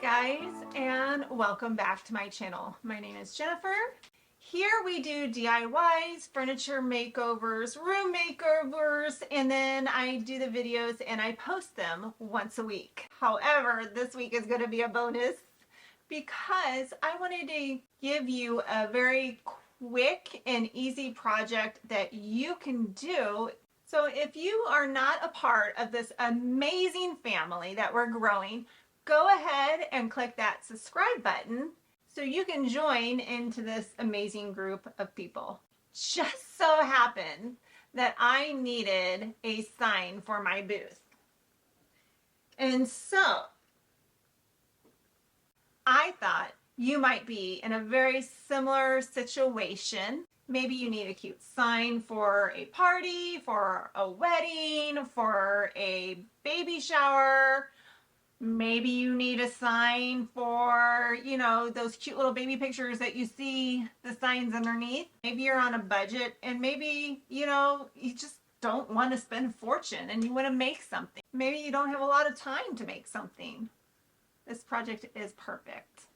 guys, and welcome back to my channel. My name is Jennifer. Here we do DIYs, furniture makeovers, room makeovers, and then I do the videos and I post them once a week. However, this week is going to be a bonus because I wanted to give you a very quick and easy project that you can do. So if you are not a part of this amazing family that we're growing, go ahead and click that subscribe button so you can join into this amazing group of people. Just so happened that I needed a sign for my booth. And so I thought you might be in a very similar situation. Maybe you need a cute sign for a party, for a wedding, for a baby shower. Maybe you need a sign for, those cute little baby pictures that you see the signs underneath. Maybe you're on a budget and maybe, you just don't want to spend a fortune and you want to make something. Maybe you don't have a lot of time to make something. This project is perfect.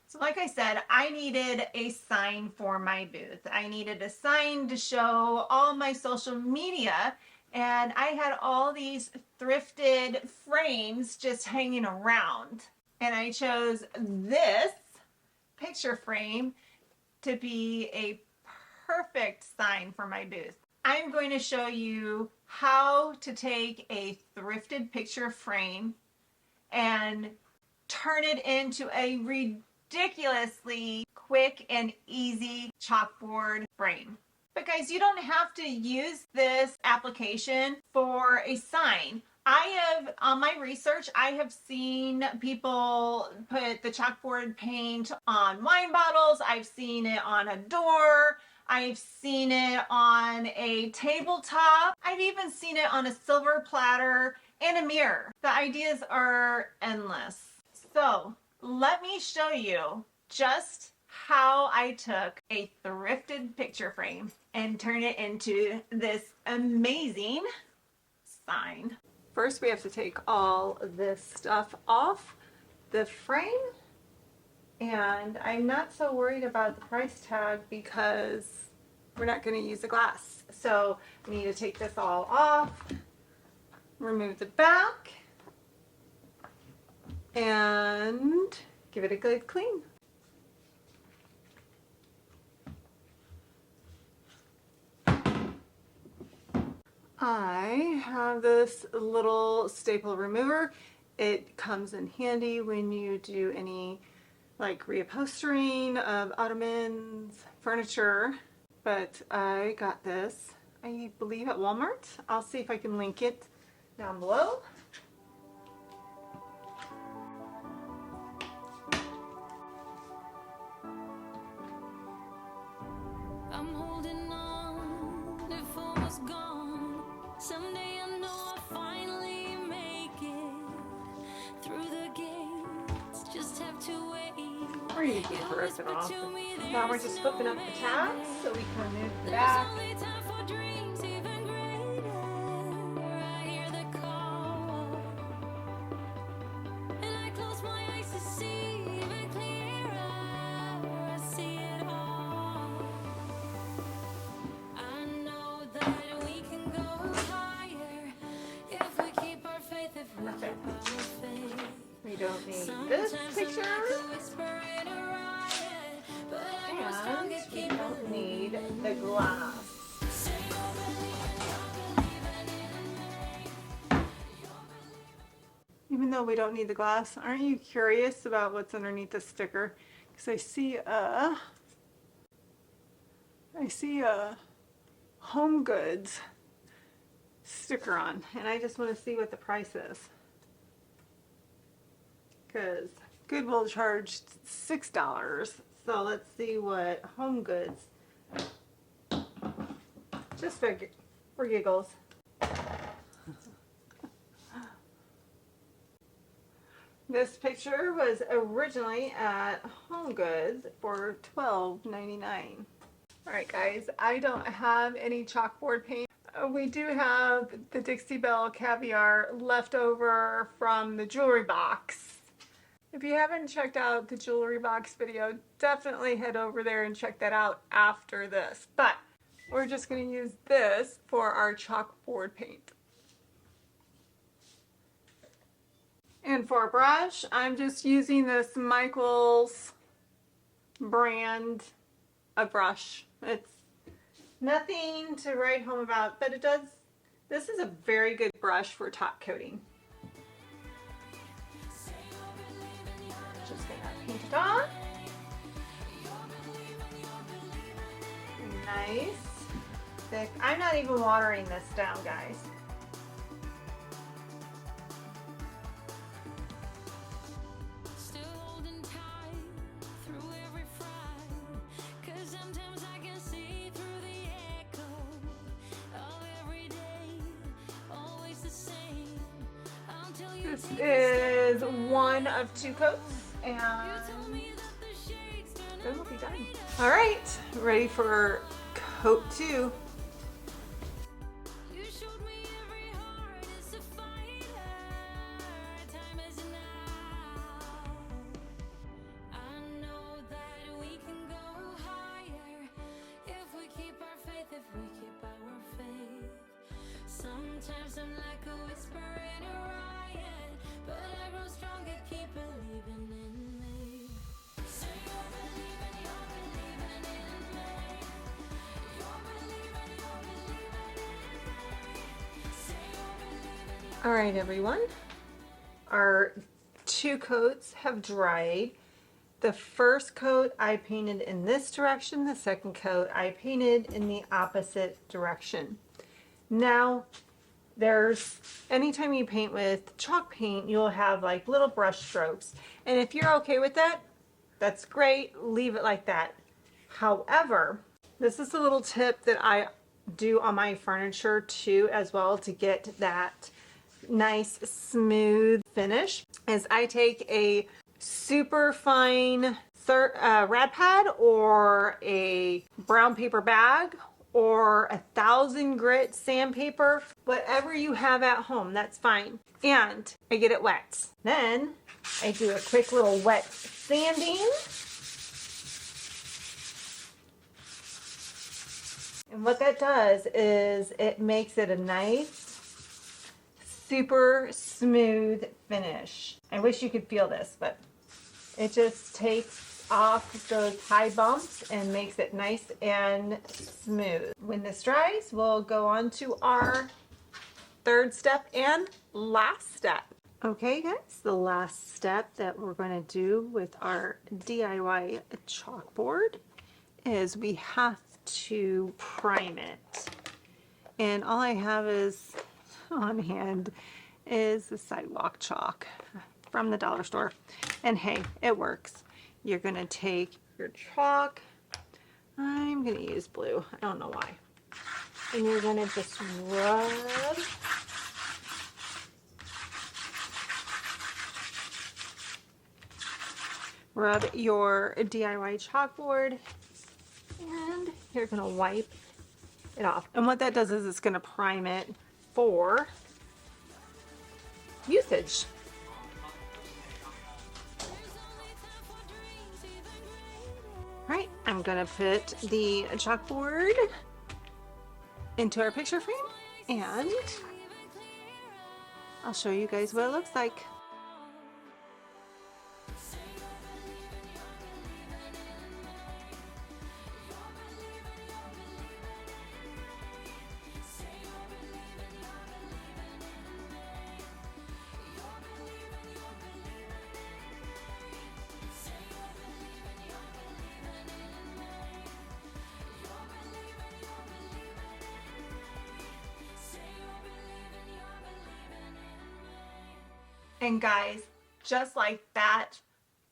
So like I said, I needed a sign for my booth. I needed a sign to show all my social media. And I had all these thrifted frames just hanging around. And I chose this picture frame to be a perfect sign for my booth. I'm going to show you how to take a thrifted picture frame and turn it into a ridiculously quick and easy chalkboard frame. But guys, you don't have to use this application for a sign. On my research, I have seen people put the chalkboard paint on wine bottles. I've seen it on a door. I've seen it on a tabletop. I've even seen it on a silver platter and a mirror. The ideas are endless. So let me show you just how I took a thrifted picture frame and turned it into this amazing sign. First, we have to take all this stuff off the frame, and I'm not so worried about the price tag because we're not going to use the glass. So I need to take this all off, remove the back, and give it a good clean. I have this little staple remover. It comes in handy when you do any like reupholstering of ottomans, furniture, but I got this, I believe, at Walmart. I'll see if I can link it down below. I'm holding on, if all was gone. Someday I know I'll finally make it through the gates. Just have to wait. We're going to keep ripping off. Now we're just flipping up the tabs so we can move the back. We don't need this picture, and we don't need the glass. Even though we don't need the glass, aren't you curious about what's underneath the sticker? Because I see a Home Goods sticker on, and I just want to see what the price is. Because Goodwill charged $6, so let's see what Home Goods, just for giggles. This picture was originally at Home Goods for $12.99. Alright guys, I don't have any chalkboard paint. We do have the Dixie Belle caviar left over from the jewelry box. If you haven't checked out the jewelry box video, definitely head over there and check that out after this. But we're just going to use this for our chalkboard paint. And for a brush, I'm just using this Michaels brand of brush. It's nothing to write home about, but it does. This is a very good brush for top coating. Just gonna paint it on. Nice, thick. I'm not even watering this down, guys. This is one of 2 coats, and then we'll be done. All right, ready for coat 2. Sometimes I'm like a whisper in a riot, but I grow stronger, keep believing in me. So you're believing in me. You're believing in me. All right, everyone. Our 2 coats have dried. The first coat I painted in this direction. The second coat I painted in the opposite direction. Now, anytime you paint with chalk paint, you'll have like little brush strokes. And if you're okay with that, that's great. Leave it like that. However, this is a little tip that I do on my furniture too as well to get that nice smooth finish. Is I take a super fine rad pad or a brown paper bag or 1000 grit sandpaper, whatever you have at home, that's fine. And I get it wet. Then I do a quick little wet sanding. And what that does is it makes it a nice, super smooth finish. I wish you could feel this, but it just takes off those high bumps and makes it nice and smooth. When this dries, we'll go on to our 3rd step and last step. Okay guys, the last step that we're going to do with our DIY chalkboard is we have to prime it. And all I have is on hand is the sidewalk chalk from the dollar store. And hey, it works. You're going to take your chalk. I'm going to use blue. I don't know why. And you're going to just rub your DIY chalkboard, and you're going to wipe it off. And what that does is it's going to prime it for usage. Right, I'm gonna put the chalkboard into our picture frame and I'll show you guys what it looks like. And guys, just like that,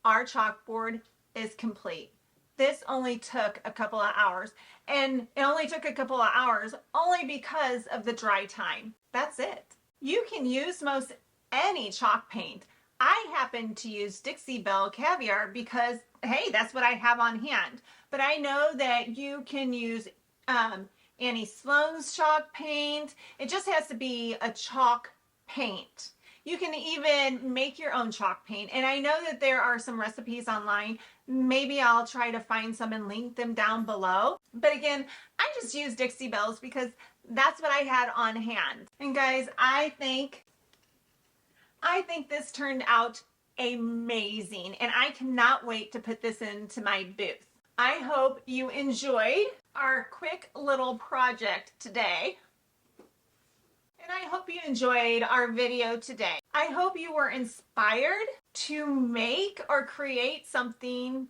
our chalkboard is complete. This only took a couple of hours, and it only took a couple of hours only because of the dry time. That's it. You can use most any chalk paint. I happen to use Dixie Belle Caviar because, hey, that's what I have on hand. But I know that you can use Annie Sloan's chalk paint. It just has to be a chalk paint. You can even make your own chalk paint. And I know that there are some recipes online. Maybe I'll try to find some and link them down below. But again, I just use Dixie Bells because that's what I had on hand. And guys, I think this turned out amazing. And I cannot wait to put this into my booth. I hope you enjoyed our quick little project today. And I hope you enjoyed our video today. I hope you were inspired to make or create something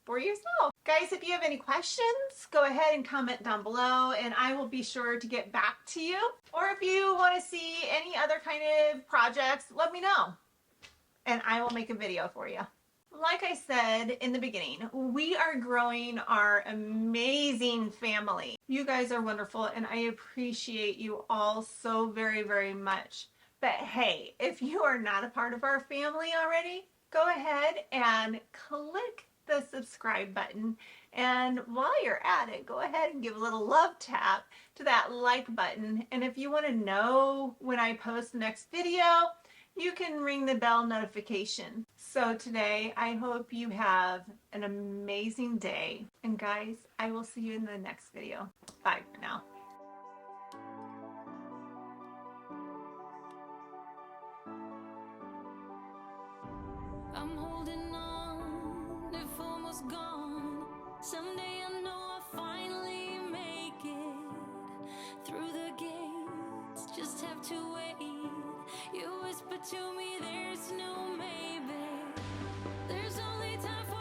for yourself. Guys, if you have any questions, go ahead and comment down below and I will be sure to get back to you. Or if you want to see any other kind of projects, let me know and I will make a video for you. Like I said in the beginning, we are growing our amazing family. You guys are wonderful and I appreciate you all so very, very much. But hey, if you are not a part of our family already, go ahead and click the subscribe button. And while you're at it, go ahead and give a little love tap to that like button. And if you want to know when I post the next video, you can ring the bell notification. So today, I hope you have an amazing day. And guys, I will see you in the next video. Bye for now. I'm holding on, if almost gone. Someday I know I'll finally make it through the gates. Just have to wait. You whisper to me, there's no maybe. There's only time for